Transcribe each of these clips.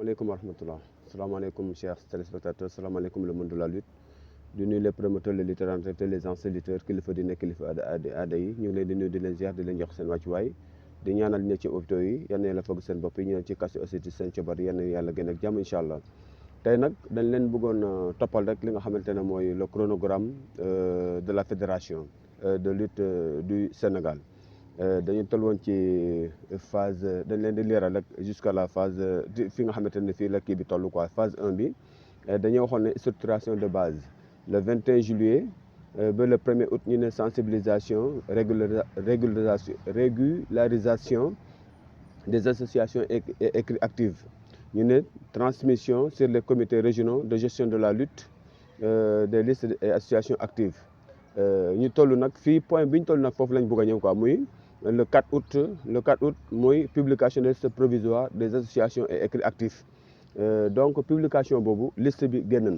Salaamaaleykum wa rahmatullah. Salaamaaleykum chers téléspectateurs, salaamaaleykum le monde de la lutte. Di nuyu les promoteurs, les lutteurs en direct, les anciens lutteurs, kilifa di nekk kilifa aada yi ñu ngi leen di nuyu di leen ziar di leen jox seen wàccuwaay di ñaanal ñi ci hôpitaux yi yal na yàlla fëgg seen bopp yi ñu ci kaso aussi ci seen cobar yal na yàlla gën ak jàmm incha allah. Tey nag dañ leen bëggoon toppal rek li nga xamante ne mooy le chronogramme de la fédération de lutte du Sénégal. dañu toll woon ci phase dañ leen di leeral rek jusqu'à la phase fi nga xamante ne fii la kii bi toll quoi phase 1 bi dañoo waxoon ne structuration de base le 21 juillet ba le 1er août ñu ne sensibilisation régularisation des associations actives ñu ne transmission sur les comités régionaux de gestion de la lutte des listes et associations actives ñu toll nag fii point bi ñu toll nag foofu lañ bëgg a ñëw quoi muy le 4 août mooy publication de liste provisoire des associations et écrits actifs donc publication boobu liste bi génn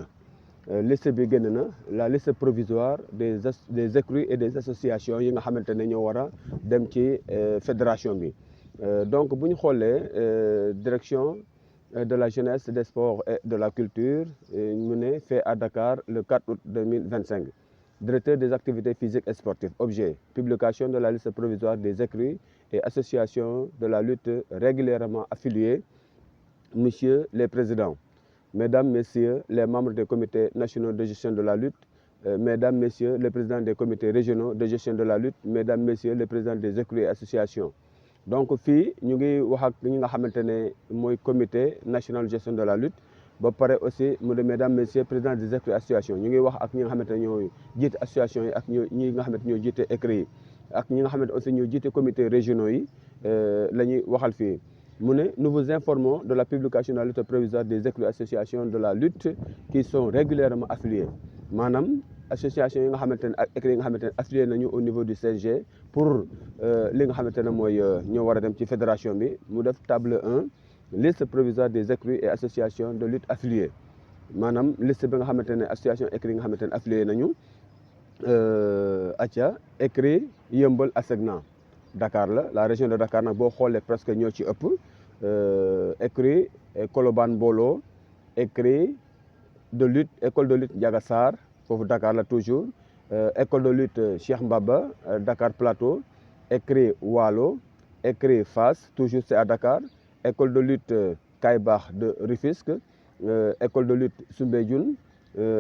na la liste provisoire des écrits et des associations yi nga xamante ne ñoo war a dem ci fédération bi donc bu ñu xoolee direction de la jeunesse des sports et de la culture mu ne fait à Dakar le 4 août 2025. Directeur des activités physiques et sportives. Objet, publication de la liste provisoire des écrits et associations de la lutte régulièrement affiliées. Monsieur les présidents, Mesdames, Messieurs les membres des comités nationaux de gestion de la lutte, Mesdames, Messieurs les présidents des comités régionaux de gestion de la lutte, Mesdames, Messieurs les présidents des écrits et associations. Donc fii ñu ngi wax ak ñi nga xamante ne mooy comité national de gestion de la lutte. ba pare aussi mu de mesdames messieurs présidents des écrits associations ñu ngi wax ak ñi nga xamante ne ñoo jiite association yi ak ñi nga xamante ñoo jiite écrits yi ak ñi nga xamante aussi ñoo jiite comités régionaux yi la ñuy waxal fii mu ne nous vous informons de la publication de la liste provisoire des écrits associations de la lutte qui sont régulièrement affiliés maanaam association yi nga xamante ne ak écrits yi nga xamante ne affilié nañu au niveau du CNG pour li nga xamante ne mooy ñoo war a dem ci fédération bi mu def table 1 liste provisoire des écrits et associations de lutte affiliées maanaam liste bi nga xamante ne association écrits yi nga xamante ne affilié nañu acca écrit Yeumbeul Asegna Dakar la région de Dakar nag boo xoolee presque ñoo ci ëpp écrit Colobane Mbolo écrit de lutte école de lutte Ndiaga Sarr foofu Dakar la toujours école de lutte Cheikh Mbaba Dakar Plateau écrit Waalo écrit Fass toujours c'est à Dakar école de lutte Kaybaax de Rufisque école de lutte Soumbédioune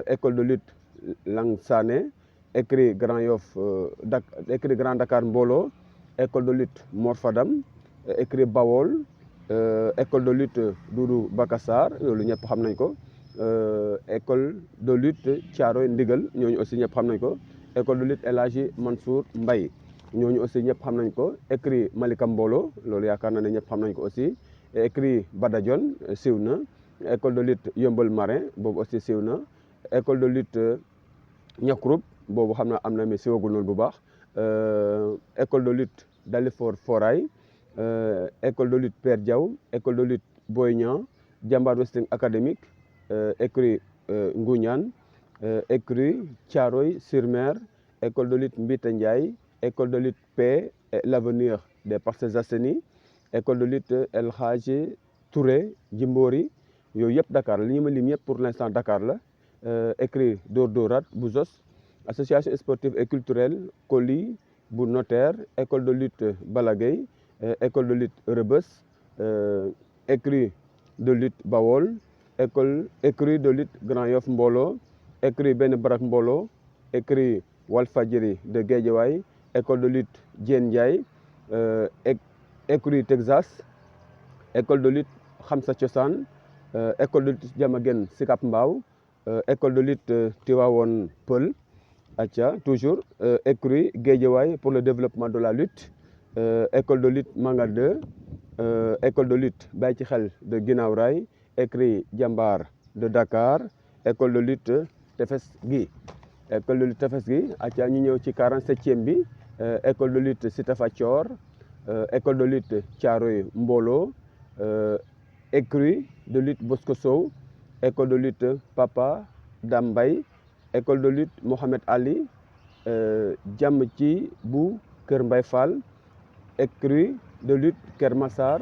école de lutte Langsane écrit Grand Yoff écrit Grand Dakar Mbolo école de lutte Mor Fadam écrit Bawol école de lutte Doudou Bakassar loolu ñëpp xam nañ ko école de lutte Thiaroye Ndigal ñooñu aussi ñëpp xam nañ ko école de lutte El Hadji Mansour Mbaye ñooñu aussi ñëpp xam nañ ko écrit Malika Mbolo loolu yaakaar naa ne ñëpp xam nañ ko aussi écrit Badajon siiw na école de lutte Yeumbeul Marin boobu aussi siiw na école de lutte Niakourou boobu xam naa am na mais siiwagul noonu bu baax école de lutte Dalifort Foray école de lutte Père Diaw école de lutte Boy Niang Jambar Wrestling Académique écrit Ngouniane écrit Thiaroye sur Mer école de lutte Mbita Ndiaye école de lutte Paix et l'avenir des Parcelles Assainies école de lutte El Hadji Touré Djimbori yooyu yëpp Dakar li ñu ma lim yëpp pour l'instant Dakar la écrit Dóor Dóoraat bu Zos association sportive et culturelle Koli bu Notaire école de lutte Balagay école de lutte Rebeuss écrit de lutte Bawol écrit de lutte Grand Yoff Mbolo écrit Benn Barak Mbolo écrit Walfadjri de Guédiawaye école de lutte Diène Ndiaye écurie Texas école de lutte Khamsa Cosaan école de lutte Diamaguène Sicap Mbao école de lutte Tivaouane Peulh acca toujours écurie Guédiawaye pour le développement de la lutte école de lutte Manga 2 école de lutte Bàyyi ci xel de Guinaw Rail écurie Jambar de Dakar école de lutte Tefes gi école de lutte Tefes gi acca ñu ñëw ci 47e bi école de lutte Cité Fathior école de lutte Thiaroye Mbolo écurie de lutte Bosco Sow école de lutte Papa Dambay école de lutte Mohamed Ali jàmm ci bu Kër Mbay Fall écurie de lutte Kër Massar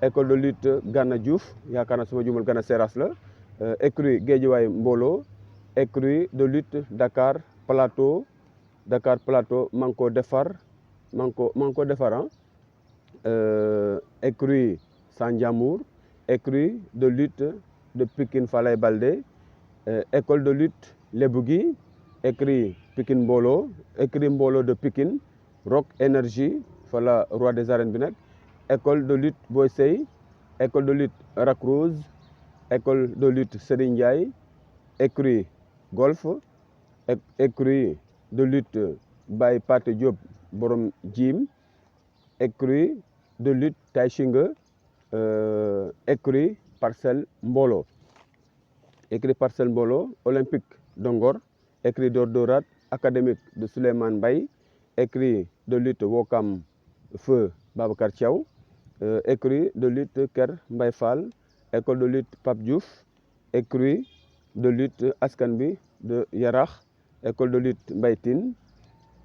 école de lutte Gana Diouf yaakaar naa suma jumul Gana Seras la écurie Guédiawaye Mbolo écurie de lutte Dakar Plateau maa ngi ko defar écurie Sandiamour écurie de lutte de Pikine Falaye Baldé école de lutte Lebougui écurie Pikine Mbolo écurie Mbolo de Pikine Rock Énergie fa la roi des arènes bi nekk école de lutte Boy Sey école de lutte Lac Rose école de lutte Serigne Ndiaye écurie Golf écurie de lutte Baye Paté Diop borom Djim écurie de lutte Tay Shinga écurie Parcelles Mbolo olympique de Ngor écurie d'Ordorate académique de Souleymane Baye écurie de lutte Wokam Feu Babacar Thiaw écurie de lutte Ker Mbaye Fall école de lutte Pape Diouf écurie de lutte Askan Bi de Yarax école de lutte Mbaye Tine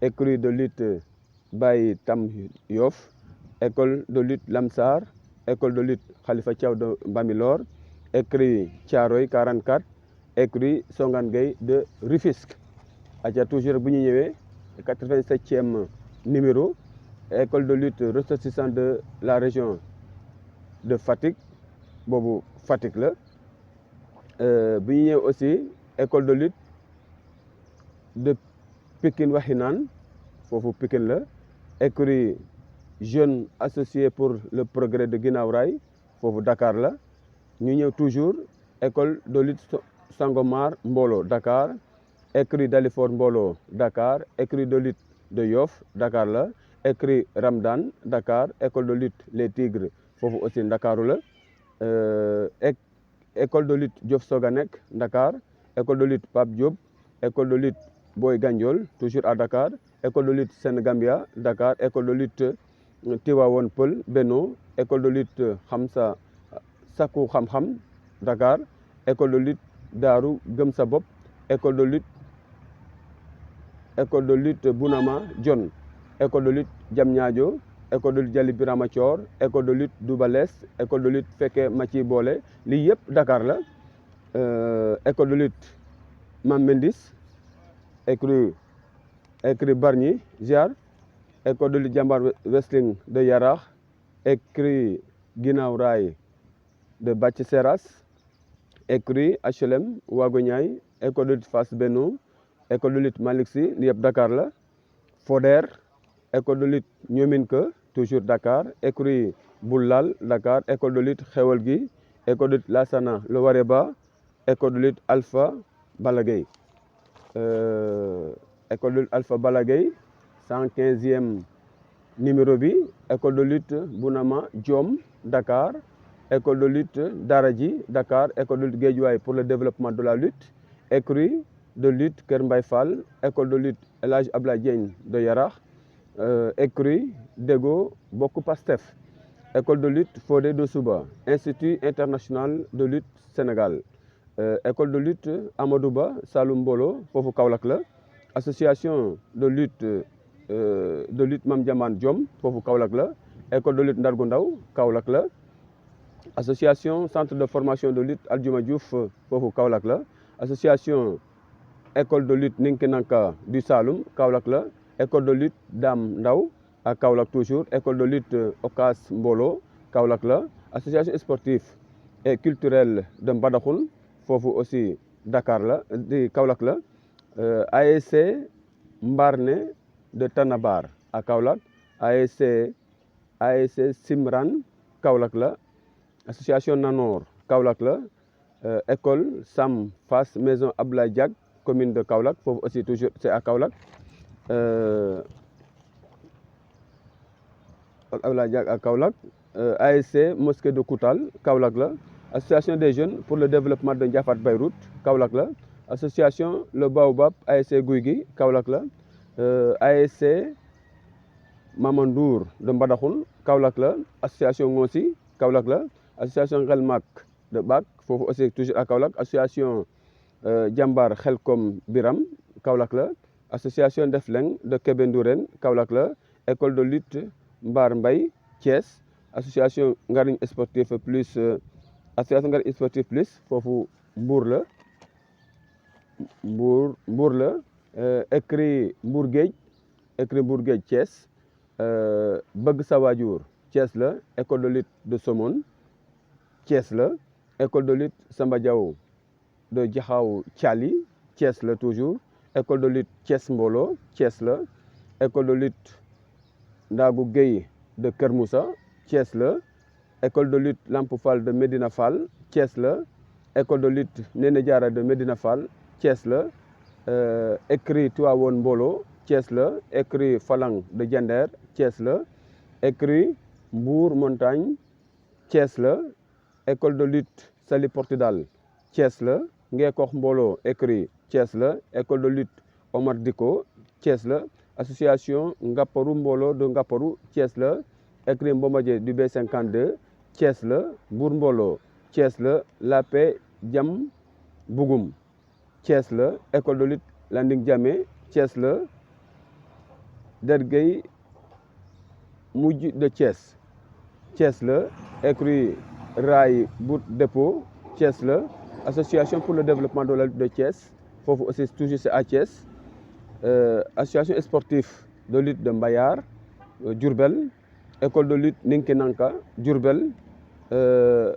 écurie de lutte Baye Tam Yoff école de lutte Lamsar école de lutte Khalifa Thiaw de Bambilor écurie Thiaroye 44 écurie Songane Gueye de Rufisque aja toujours bu ñu ñëwee 87e numéro école de lutte ressortissant de la région de Fatick boobu Fatick la bu ñu ñëwee aussi école de lutte de Pikine Waxinaan foofu Pikine la écurie jeunes associés pour le progrès de Guinaw Rail foofu Dakar la ñu ñëw toujours école de lutte Sangomar Mbolo Dakar écurie Dalifort Mbolo Dakar écurie de lutte de Yoff Dakar la écurie Ramdan Dakar école de lutte Les Tigres foofu aussi Ndakaaru la école de lutte Diof Soganek Dakar école de lutte Pape Diop école de lutte Boy Gandiol toujours à Dakar école de lutte Sénégambia Dakar école de lutte Tivaouane Peulh Benno école de lutte Khamsa Sakku Xam-Xam Dakar école de lutte Daaru Gëm Sa Bopp école de lutte Bounama John école de lutte Diamniadio école de lutte Jali Birama Thior école de lutte Doubales école de lutte Fekke Mathi Boole lii yëpp Dakar la école de lutte Mam Mendis écurie Bargny Ziar école de lutte Jambar Wrestling de Yarax écurie Guinaw Rail de Bathie Seras écurie HLM Wago Niayes école de lutte Fass Benno école de lutte Malick Sy li yëpp Dakar la Foder école de lutte Ñominka toujours Dakar écurie Boulal Dakar école de lutte Xewal Gi école de lutte Lassana Le Wareba école de lutte Alpha Balla Gaye école de lutte Alpha Balla Gaye 115e numéro bi école de lutte Bounama Diom Dakar école de lutte Daraji Dakar école de lutte Guédiawaye pour le développement de la lutte écurie de lutte Kër Mbaye Fall école de lutte El Hadj Abdoulaye Diène de Yarax écurie Dego Bokk Pastef école de lutte Fodé Doussouba institut international de lutte Sénégal école de lutte Amadou Ba Saloum Mbolo foofu Kaolack la association de lutte Mame Diamane Diom foofu Kaolack la école de lutte Ndargu Ndaw Kaolack la association centre de formation de lutte Aldiouma Diouf foofu Kaolack la association école de lutte Ninkinanka du Saloum Kaolack la école de lutte Dame Ndaw à Kaolack toujours école de lutte Okas Mbolo Kaolack la association sportive et culturelle de Mbadakhoune foofu aussi Dakar la di Kaolack la ASC Mbarné de Tanabar à Kaolack ASC Simran Kaolack la association Nanor Kaolack la école Sam Fass maison Ablaye Diag commune de Kaolack foofu aussi toujours c'est à Kaolack Ablaye Diag à Kaolack ASC Mosquée de Koutal Kaolack la association des jeunes pour le développement de Ndiafat Beyrouth Kaolack la association Le Baobab ASC Guy Gi Kaolack la ASC Mamandour de Mbadakhoune Kaolack la association Ngossi Kaolack la association Ngelmak de Bak foofu aussi toujours à Kaolack association Jambar Xelkom Biram Kaolack la association Ndefleng de Kébé Ndourène Kaolack la école de lutte Mbar Mbay Thiès association Ngariñ sportif plus association Ngariñ sportif plus foofu Mbour la Mbour la écrit Mbour Géej Thiès bëgg sa waajur Thiès la école de lutte de Somone Thiès la école de lutte Samba Diaw de Jaxaaw Thiali Thiès la toujours école de lutte Thiès Mbolo Thiès la école de lutte Ndaagu Gueye de Kër Moussa Thiès la école de lutte Lamp Fall de Medina Fall Thiès la école de lutte Néné Diara de Medina Fall Thiès la écrit Tivaouane Mbolo Thiès la écrit Falang de Diender Thiès la écrit Mbour Montagne Thiès la école de lutte Saly Portudal Thiès la Ngeekoox Mbolo écrit Thiès la école de lutte Omar Diko Thiès la association Ngaparou Mbolo de Ngaparou Thiès la écrit Mbomadié du B52 Thiès la Mbour Mbolo Thiès la La Paix Jam Bougoum Thiès la école de lutte Landing Diamé Thiès la Derguey Mujj de Thiès Thiès la écrit Rail Bout Dépôt Thiès la association pour le développement de la lutte de Thiès foofu aussi toujours c'est à Thiès association sportive de lutte de Mbayar Diourbel école de lutte Ninkinanka Diourbel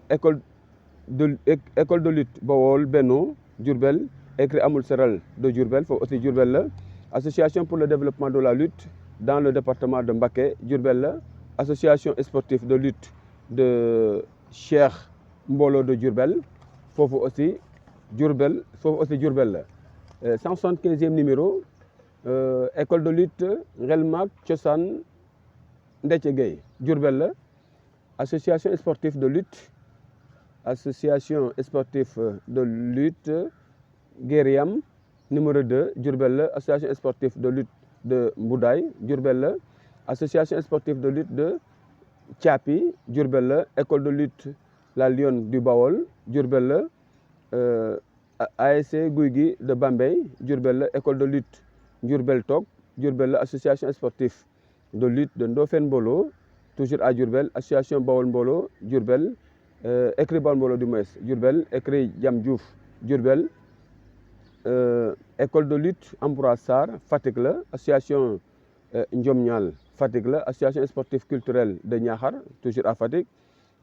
école de lutte Bawol Benno Diourbel écrit Amul Seral de Diourbel foofu aussi Diourbel la association pour le développement de la lutte dans le département de Mbacké Diourbel la association sportive de lutte de Cheikh Mbolo de Diourbel foofu aussi Diourbel la 175e numéro école de lutte Ngelmak Cosaan Ndece Gueye Diourbel la association sportive de lutte Guériam numéro 2 Diourbel la association sportive de lutte de Mboudaay Diourbel la association sportive de lutte de Thiapi Diourbel la école de lutte La Lionne du Bawol Diourbel la ASC Guygui de Bambey Diourbel la école de lutte Diourbel Tok Diourbel la association sportive de lutte de Ndofène Mbolo toujours à Diourbel association Bawol Mbolo Diourbel écrit Bawol Mbolo du moins Diourbel écrit Jam Diouf Diourbel école de lutte Ambroise Sarr Fatick la association Ndiomnial Fatick la association sportive culturelle de Niakhar toujours à Fatick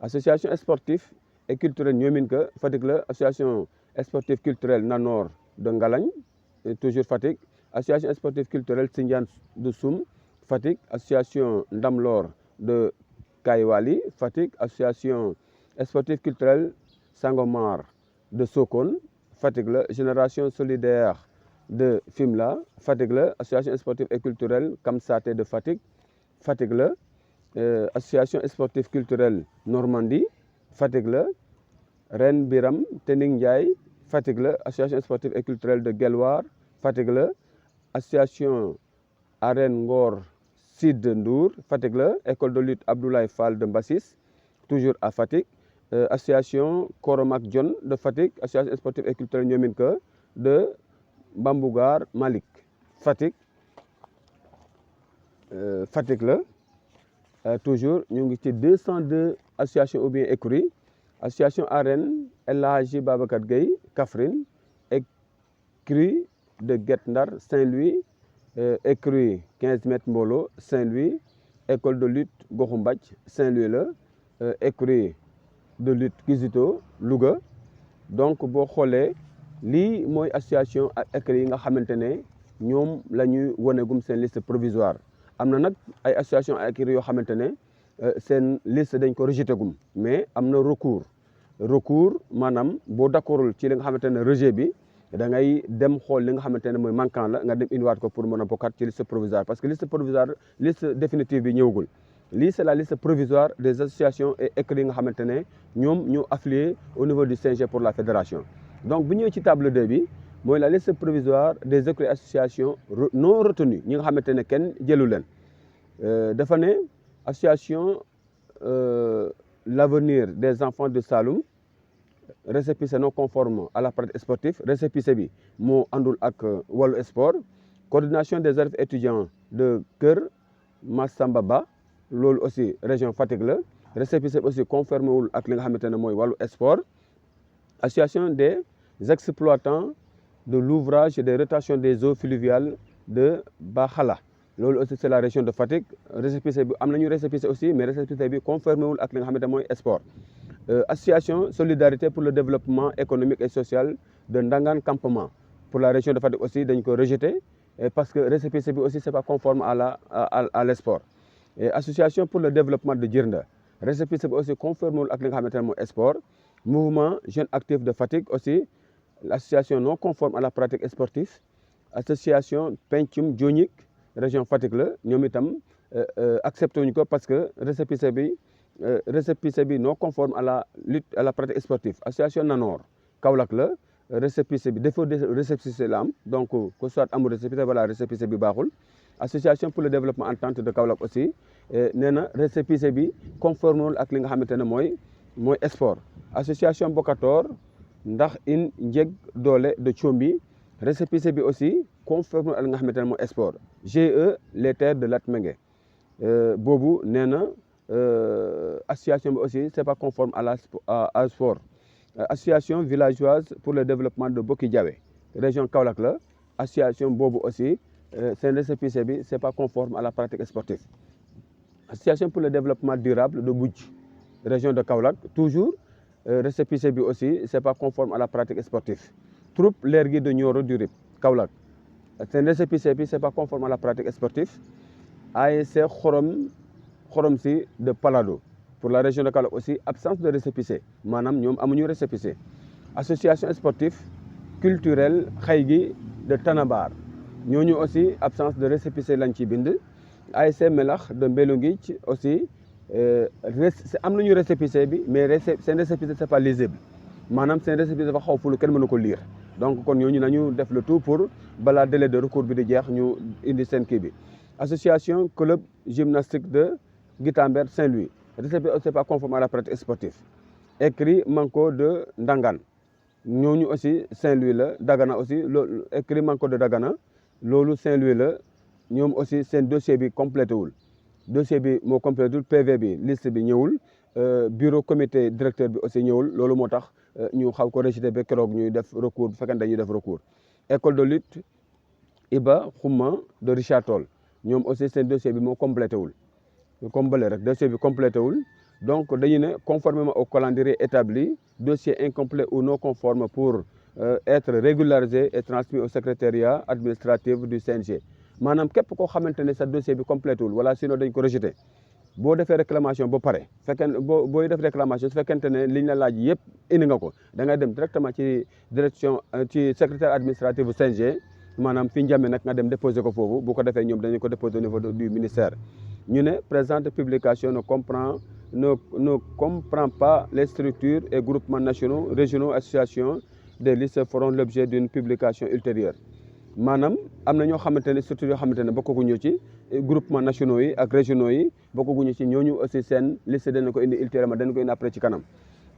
association sportive et culturelle Ñominka Fatick la association sportive culturelle Nanor de Ngalagne toujours Fatick association sportive culturelle Sindiane de Soum Fatick association Ndamlor de Kayewali Fatick association sportive culturelle Sangomar de Sokone Fatick la génération solidaire de Fimela Fatick la association sportive et culturelle Kamsaté de Fatick Fatick la association sportive culturelle Normandie Fatick la Ren Biram Tening Ndiaye Fatick la association sportive et culturelle de Guelwaar Fatick la association Arène Ngor Sid Ndour Fatick la école de lutte Abdoulaye Fall de Mbassis toujours à Fatick association Koromak John de Fatick association sportive et culturelle Ñominka de Bambougar Malik Fatick Fatick la toujours ñu ngi ci 202 association ou bien écurie association Arène El Hadji Babacar Gueye Kaffrine écurie de Guet Ndar Saint-Louis écurie 15 mètres Mbolo Saint-Louis école de lutte Goxu Mbaj Saint-Louis la écurie de lutte Kizito Louga donc boo xoolee lii mooy association ak écurie yi nga xamante ne ñoom la ñuy wanegum seen liste provisoire am na nag ay association ak écurie yoo xamante ne seen liste dañ ko rejeté gum mais am na recours maanaam boo d'accordul ci li nga xamante ne rejet bi da ngay dem xool li nga xamante ne mooy manquant la nga dem indiwaat ko pour mën a bokkaat ci liste provisoire parce que liste provisoire liste définitive bi ñëwagul lii c'est la liste provisoire des associations et écuries yi nga xamante ne ñoom ñoo affilié au niveau du CNG pour la fédération donc bu ñëwee ci table 2 bi mooy la liste provisoire des écuries associations non retenues ñi nga xamante ne kenn jëlu leen dafa ne association l'avenir des enfants de Saloum récépissé non conforme à la pratique sportive récépissé bi moo àndul ak wàllu sport coordination des élèves étudiants de Kër Massamba Ba loolu aussi région Fatick la récépissé aussi conforme wul ak li nga xamante ne mooy wàllu sport. Association des exploitants de l'ouvrage de rétention des eaux fluviales de Bakhala loolu aussi c'est la région de Fatick récépissé bi am nañu récépissé aussi mais récépissé bi conforme wul ak li nga xamante ne mooy sport. Association solidarité pour le développement économique et social de Ndangan Campement pour la région de Fatick aussi dañ ko rejeté parce que récépissé bi aussi c'est pas conforme à l'esport. Et association pour le développement de Djirnda récépissé bi aussi conforme wul ak li nga xamante ne mooy sport. Mouvement Jeunes Actifs de Fatick aussi l'association non conforme à la pratique sportive. Association Pencum Dionik région Fatick la ñoom itam accepté wuñu ko parce que récépissé bi non conforme à la lutte à la pratique sportive. Association Nanor Kaolack la récépissé bi défaut de récépissé la am donc que soit amul récépissé voilà récépissé bi baaxul. Association pour le développement entente de Kaolack aussi nee na récépissé bi conforme wul ak li nga xamante ne mooy sport. Association Bokator ndax in njeg doole de Thiombi récépissé bi aussi conforme ak li nga xamante ne mooy sport. GE les terres de Latmingué boobu nee na association bi aussi c'est pas conforme à sport. Association villageoise pour le développement de Boki Diawé région Kaolack la association boobu aussi seen récépissé bi c'est pas conforme à la pratique sportive. Association pour le développement durable de Boudj région de Kaolack toujours récépissé bi aussi c'est pas conforme à la pratique sportive. Troupe Lergui de Nioro du Rip Kaolack seen récépissé bi c'est pas conforme à la pratique sportive. ASC Xorom si de Palado pour la région de Kaolack aussi absence de récépissé maanaam ñoom amuñu récépissé. Association sportive culturelle Xaygi de Tanabar ñooñu aussi absence de récépissé lañ ci bind. ASC Melax de Mbelonguic aussi am nañu récépissé bi mais seen récépissé c'est pas lisible maanaam seen récépissé dafa xaw fulu kenn mënu ko lire donc kon ñooñu nañu def le tout pour balaa délai de recours bi di jeex ñu indi seen kii bi. Association club gymnastique de Guitambert Saint-Louis récépissé c'est pas conforme à la pratique sportive. Écrit Manko de Ndangan ñooñu aussi Saint-Louis la. Dagana aussi loolu écrit Manko de Dagana loolu Saint-Louis la ñoom aussi seen dossier bi complété wul. Dossier bi moo complété wul PV bi liste bi ñëwul bureau comité directeur bi aussi ñëwul loolu moo tax ñu xaw ko rejeté ba keroog ñuy def recours bu fekkee dañuy def recours. École de lutte Iba Xuma de Richard Toll ñoom aussi seen dossier bi moo complété wul rek dossier bi complété wul donc dañu ne conformément au calendrier établi dossier incomplet ou non conforme pour être régularisé et transmis au secrétariat administratif du CNG. maanaam képp koo xamante ne sa dossier bi complété wul wala sinon dañ ko rejeté boo defee réclamation ba pare booy def réclamation su fekkente ne liñ la laaj yëpp indi nga ko da ngay dem directement ci direction ci secrétaire administratif bu CNG maanaam fi njame nag nga dem déposer ko foofu bu ko defee ñoom dañu ko déposer au niveau du ministère. ñu ne présente publication ne comprend pas les structures et groupements nationaux régionaux associations des listes feront l'objet d'une publication ultérieure. maanaam am na ñoo xamante ne surtout yoo xamante ne bokkaguñu ci groupement nationaux yi ak régionaux yi bokkaguñu ci ñooñu aussi seen liste dana ko indi ultérieurement dana ko indi après ci kanam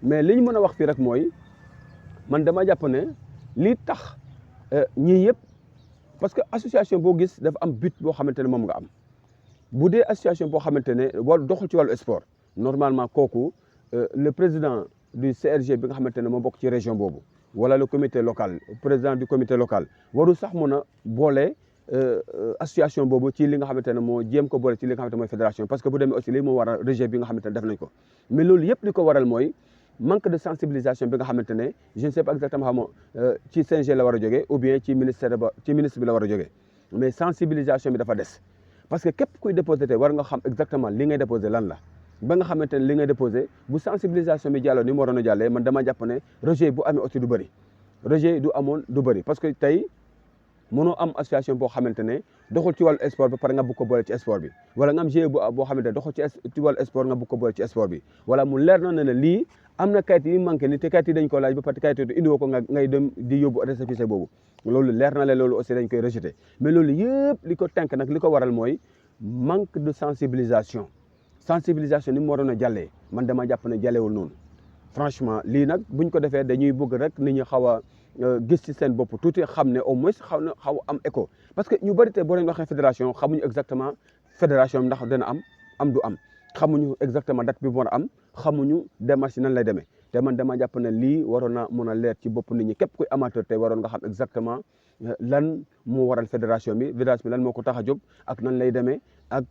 mais li ñu mën a wax fii rek mooy man dama jàpp ne lii tax ñii yëpp parce que association boo gis dafa am but boo xamante ne moom nga am bu dee association boo xamante ne war doxul ci wàllu sport normalement kooku le président du CRG bi nga xamante ne moo bokk ci région boobu wala le comité local président du comité local waru sax mën a boole association boobu ci li nga xamante ne moo jéem ko boole ci li nga xamante ne mooy fédération parce que bu demee aussi lii moo waral rejet bi nga xamante ne def nañ ko mais loolu yëpp li ko waral mooy manque de sensibilisation bi nga xamante ne je ne sais pas exactement xam ci CNG la war a jógee ou bien ci ministère ci ministre bi la war a jógee mais sensibilisation bi dafa des parce que képp kuy déposé te war nga xam exactement li ngay déposé lan la ba nga xamante ne li ngay déposé bu sensibilisation bi jàlloo ni mu waroon a jàllee man dama jàpp ne rejet bu amee aussi du bëri rejet du amoon du bëri parce que tey mënoo am association boo xamante ne doxul ci wàllu sport ba pare nga bëgg ko boole ci sport bi wala nga am GIE boo xamante ne doxul ci wàllu sport nga bëgg ko boole ci sport bi wala mu leer na ne lii am na kayit yi manqué ni te kayit yi dañ ko laaj ba pare kayit yi indiwoo ko ngay dem di yóbbu récépissé boobu loolu leer na la loolu aussi dañ koy rejeté mais loolu yëpp li ko tënk nag li ko waral mooy manque de sensibilisation ni mu waroon a jàllee man dama jàpp ne jàllewul noonu franchement lii nag buñ ko defee dañuy bëgg rek nit ñi xaw a gis ci seen bopp tuuti xam ne au moins xaw am écho parce que ñu bëri te boo leen waxee fédération xamuñu exactement fédération ndax dana am du am xamuñu exactement date bi bu war a am xamuñu démarche nan lay demee te man dama jàpp ne lii waroon na mun a leer ci bopp nit ñi képp kuy amateur tey waroon nga xam exactement lan moo waral fédération bi lan moo ko tax a jóg ak nan lay demee ak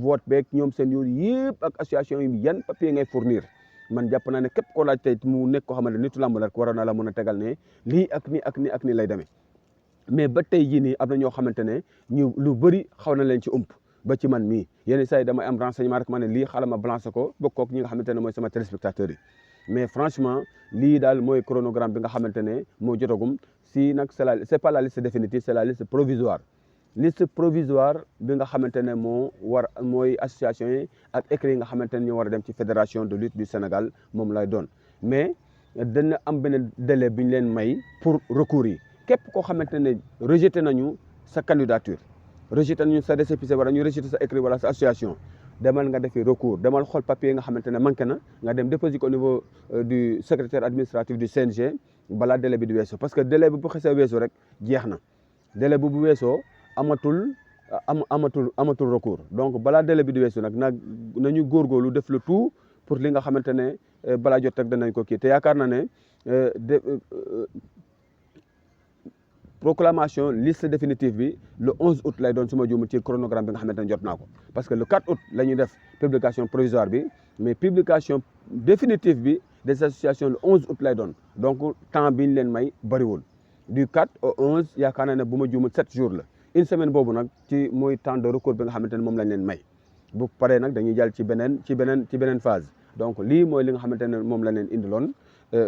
vote beeg ñoom seen yooyu yëpp ak association yi yan papier ngay fournir man jàpp naa ne képp koo laaj tey mu nekk koo xamante ne nitu làmb la waroon na la mën a tegal ne lii ak nii ak nii ak nii lay demee mais ba tey jii nii am na ñoo xamante ne ñu lu bëri xaw na leen ci ump ba ci man mii yenn saa yi damay am renseignement rek ma ne lii xaaral ma balancé ko bokk ak ñi nga xamante ne mooy sama téléspectateurs yi mais franchement lii daal mooy chronogramme bi nga xamante ne moo jotagum si nag c'est pas la liste définitive c'est la liste provisoire bi nga xamante ne mooy association yi ak écrits yi nga xamante ne ñoo war a dem ci fédération de lutte du Sénégal moom lay doon mais dana am benn délai bi ñu leen may pour recours yi képp koo xamante ne rejeté nañu sa candidature rejeté nañu sa récépissé wala ñu rejeté sa écrit wala sa association demal nga defi recours demal xool papier nga xamante ne manqué na nga dem déposer ko au niveau du secrétaire administratif du CNG balaa délai bi di weesoo parce que délai bi bu xasee weesoo rek jeex na délai bu weesoo amatul recours donc balaa délai bi di weesoo nag nañu góorgóorlu def le tout pour li nga xamante ne balaa jot rek danañ ko kii te yaakaar na ne proclamation liste définitive bi le 11 août lay doon su ma juumul ci chronogramme bi nga xamante ne jot naa ko parce que le 4 août la ñuy def publication provisoire bi mais publication définitive bi des associations le 11 août lay doon donc temps bi ñu leen may bëriwul du 4 au 11 yaakaar naa ne bu ma juumul 7 jours la une semaine boobu nag ci mooy temps de recours bi nga xamante ne moom lañ leen may bu paree nag dañuy jàll ci beneen phase donc lii mooy li nga xamante ne moom la leen indiloon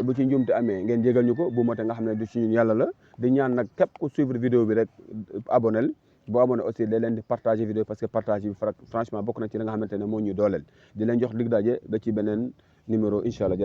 bu ci njuumte amee ngeen jégal ñu ko bu mote nga xam ne du ci ñun yàlla la di ñaan nag képp ku suivre vidéo bi rek abonnel boo abonné aussi da leen di partager vidéo parce que partage bi franchement bokk na ci li nga xamante ne moo ñuy dooleel di leen jox dig daje ba ci beneen numéro incha allah.